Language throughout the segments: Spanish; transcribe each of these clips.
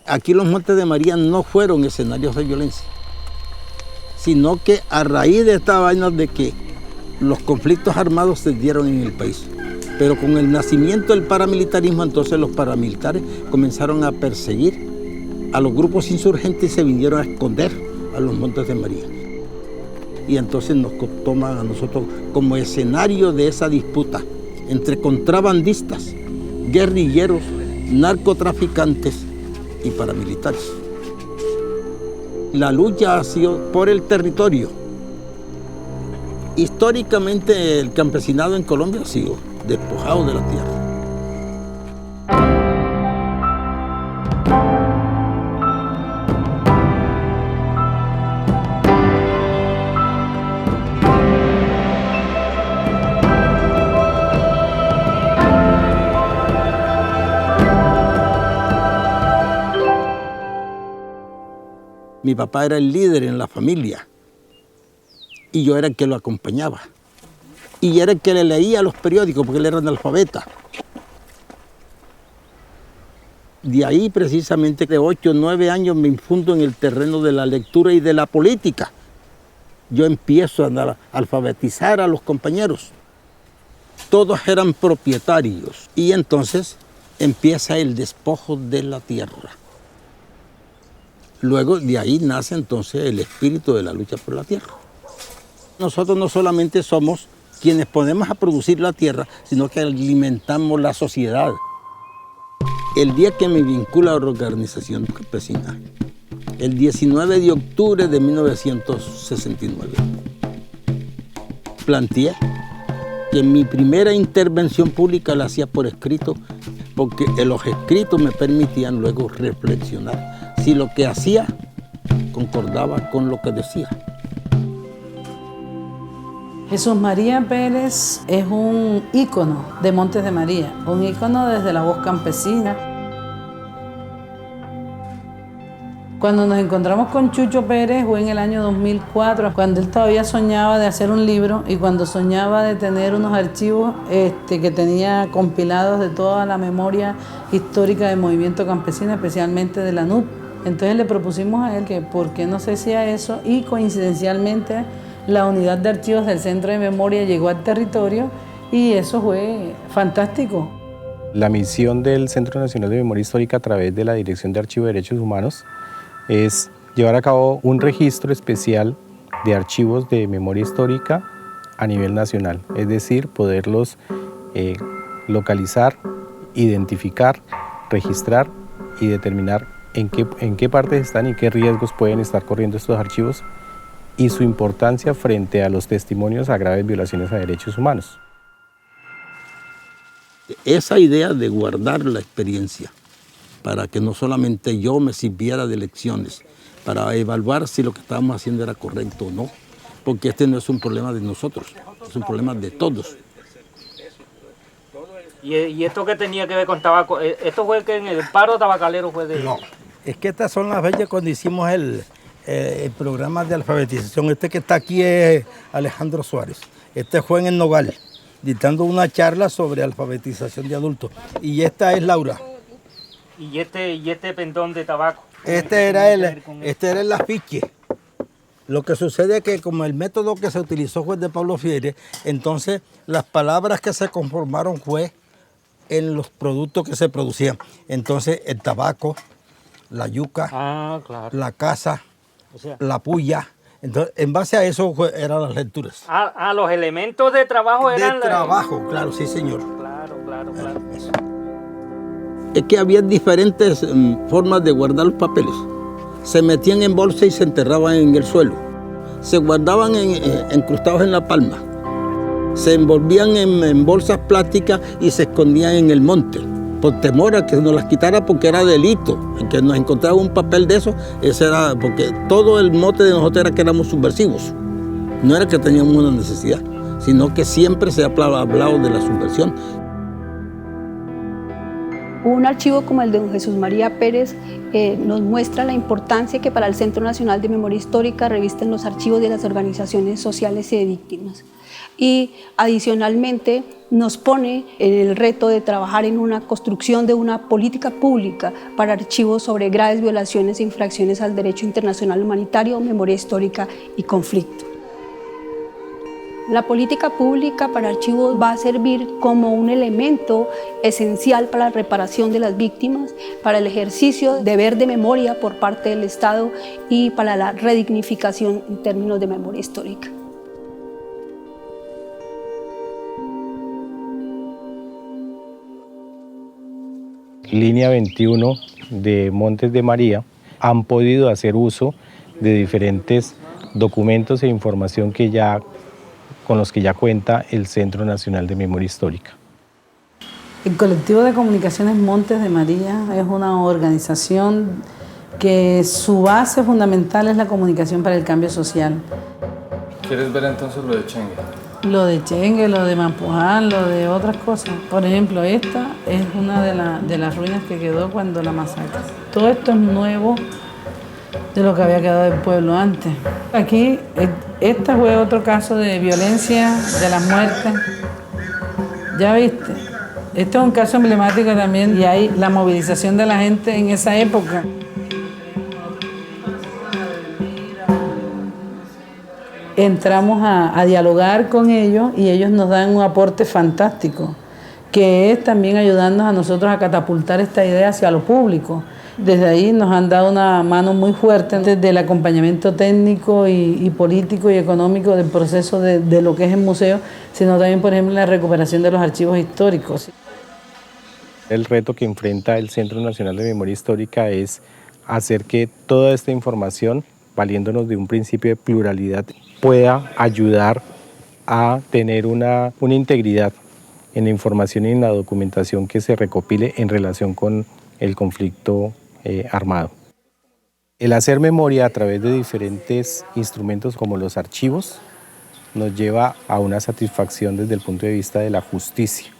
Aquí los Montes de María no fueron escenarios de violencia, sino que a raíz de esta vaina de que los conflictos armados se dieron en el país. Pero con el nacimiento del paramilitarismo, entonces los paramilitares comenzaron a perseguir a los grupos insurgentes y se vinieron a esconder a los Montes de María. Y entonces nos toman a nosotros como escenario de esa disputa entre contrabandistas, guerrilleros, narcotraficantes y paramilitares. La lucha ha sido por el territorio. Históricamente el campesinado en Colombia ha sido despojado de la tierra. Mi papá era el líder en la familia y yo era el que lo acompañaba. Y era el que le leía los periódicos porque él era analfabeta. De ahí precisamente de 8 o 9 años me infundo en el terreno de la lectura y de la política. Yo empiezo a alfabetizar a los compañeros. Todos eran propietarios y entonces empieza el despojo de la tierra. Luego de ahí nace entonces el espíritu de la lucha por la tierra. Nosotros no solamente somos quienes ponemos a producir la tierra, sino que alimentamos la sociedad. El día que me vincula a la organización campesina, el 19 de octubre de 1969, planteé que mi primera intervención pública la hacía por escrito, porque los escritos me permitían luego reflexionar si lo que hacía concordaba con lo que decía. Jesús María Pérez es un ícono de Montes de María, un ícono desde la voz campesina. Cuando nos encontramos con Chucho Pérez fue en el año 2004, cuando él todavía soñaba de hacer un libro y cuando soñaba de tener unos archivos que tenía compilados de toda la memoria histórica del movimiento campesino, especialmente de la NUP. Entonces le propusimos a él que por qué no se hacía eso y coincidencialmente la unidad de archivos del Centro de Memoria llegó al territorio y eso fue fantástico. La misión del Centro Nacional de Memoria Histórica a través de la Dirección de Archivo de Derechos Humanos es llevar a cabo un registro especial de archivos de memoria histórica a nivel nacional, es decir, poderlos localizar, identificar, registrar y determinar en qué partes están y qué riesgos pueden estar corriendo estos archivos y su importancia frente a los testimonios a graves violaciones a derechos humanos. Esa idea de guardar la experiencia para que no solamente yo me sirviera de lecciones, para evaluar si lo que estábamos haciendo era correcto o no, porque este no es un problema de nosotros, es un problema de todos. ¿Y esto qué tenía que ver con tabaco? ¿Esto fue que en el paro tabacalero fue de...? No, es que estas son las fechas cuando hicimos el programa de alfabetización. Este que está aquí es Alejandro Suárez. Este fue en el Nogal, dictando una charla sobre alfabetización de adultos. Y esta es Laura. ¿Y este pendón de tabaco? Este era el afiche. Lo que sucede es que como el método que se utilizó fue de Pablo Freire, entonces las palabras que se conformaron fue en los productos que se producían. Entonces el tabaco, la yuca, claro, la caza, la puya. Entonces, en base a eso eran las lecturas. Los elementos de trabajo eran... De trabajo, claro, sí, señor. Claro. Eso. Es que había diferentes formas de guardar los papeles. Se metían en bolsa y se enterraban en el suelo. Se guardaban encrustados en la palma. Se envolvían en bolsas plásticas y se escondían en el monte, por temor a que nos las quitara porque era delito. En que nos encontraba un papel de eso, ese era porque todo el mote de nosotros era que éramos subversivos. No era que teníamos una necesidad, sino que siempre se ha hablado de la subversión. Un archivo como el de don Jesús María Pérez nos muestra la importancia que para el Centro Nacional de Memoria Histórica revisten los archivos de las organizaciones sociales y de víctimas. y adicionalmente nos pone en el reto de trabajar en una construcción de una política pública para archivos sobre graves violaciones e infracciones al derecho internacional humanitario, memoria histórica y conflicto. La política pública para archivos va a servir como un elemento esencial para la reparación de las víctimas, para el ejercicio de deber de memoria por parte del Estado y para la redignificación en términos de memoria histórica. Línea 21 de Montes de María han podido hacer uso de diferentes documentos e información con los que ya cuenta el Centro Nacional de Memoria Histórica. El Colectivo de Comunicaciones Montes de María es una organización que su base fundamental es la comunicación para el cambio social. ¿Quieres ver entonces lo de Chengue? Lo de Chengue, lo de Mampuján, lo de otras cosas. Por ejemplo, esta es una de las ruinas que quedó cuando la masacre. Todo esto es nuevo de lo que había quedado del pueblo antes. Aquí, este fue otro caso de violencia, de las muertes. Ya viste, este es un caso emblemático también y hay la movilización de la gente en esa época. Entramos a dialogar con ellos y ellos nos dan un aporte fantástico, que es también ayudándonos a nosotros a catapultar esta idea hacia lo público. Desde ahí nos han dado una mano muy fuerte desde el acompañamiento técnico y político y económico del proceso de lo que es el museo, sino también, por ejemplo, la recuperación de los archivos históricos. El reto que enfrenta el Centro Nacional de Memoria Histórica es hacer que toda esta información, valiéndonos de un principio de pluralidad, pueda ayudar a tener una integridad en la información y en la documentación que se recopile en relación con el conflicto armado. El hacer memoria a través de diferentes instrumentos como los archivos nos lleva a una satisfacción desde el punto de vista de la justicia.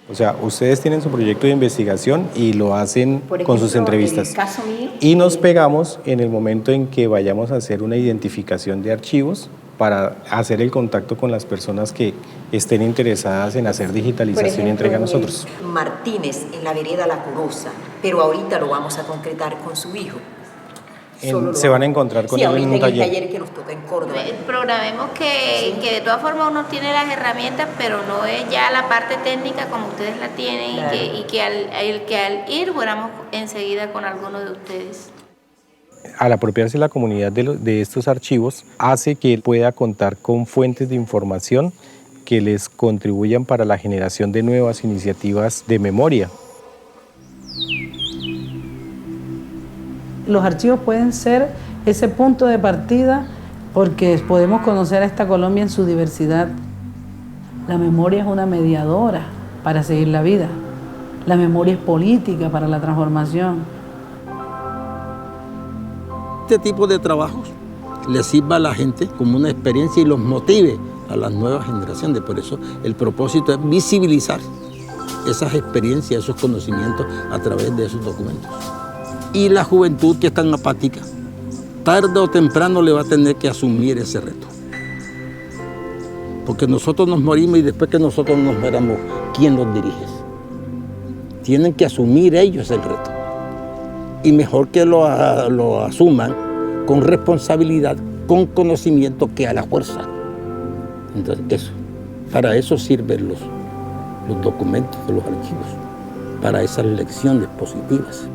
O sea, ustedes tienen su proyecto de investigación y lo hacen con sus entrevistas. En el caso mío, y nos pegamos en el momento en que vayamos a hacer una identificación de archivos para hacer el contacto con las personas que estén interesadas en hacer digitalización y entrega a nosotros. Martínez en la vereda La Curosa, pero ahorita lo vamos a concretar con su hijo. Se van a encontrar con él en un taller. El taller que nos toca en Córdoba. Programemos que de todas formas uno tiene las herramientas, pero no es ya la parte técnica como ustedes la tienen, claro. y que al ir fuéramos enseguida con alguno de ustedes. Al apropiarse la comunidad de estos archivos, hace que pueda contar con fuentes de información que les contribuyan para la generación de nuevas iniciativas de memoria. Los archivos pueden ser ese punto de partida porque podemos conocer a esta Colombia en su diversidad. La memoria es una mediadora para seguir la vida. La memoria es política para la transformación. Este tipo de trabajos le sirva a la gente como una experiencia y los motive a las nuevas generaciones. Por eso el propósito es visibilizar esas experiencias, esos conocimientos a través de esos documentos. Y la juventud que es tan apática, tarde o temprano le va a tener que asumir ese reto. Porque nosotros nos morimos y después que nosotros nos moramos, ¿quién los dirige? Tienen que asumir ellos el reto. Y mejor que lo asuman con responsabilidad, con conocimiento, que a la fuerza. Entonces, para eso sirven los documentos de los archivos, para esas lecciones positivas.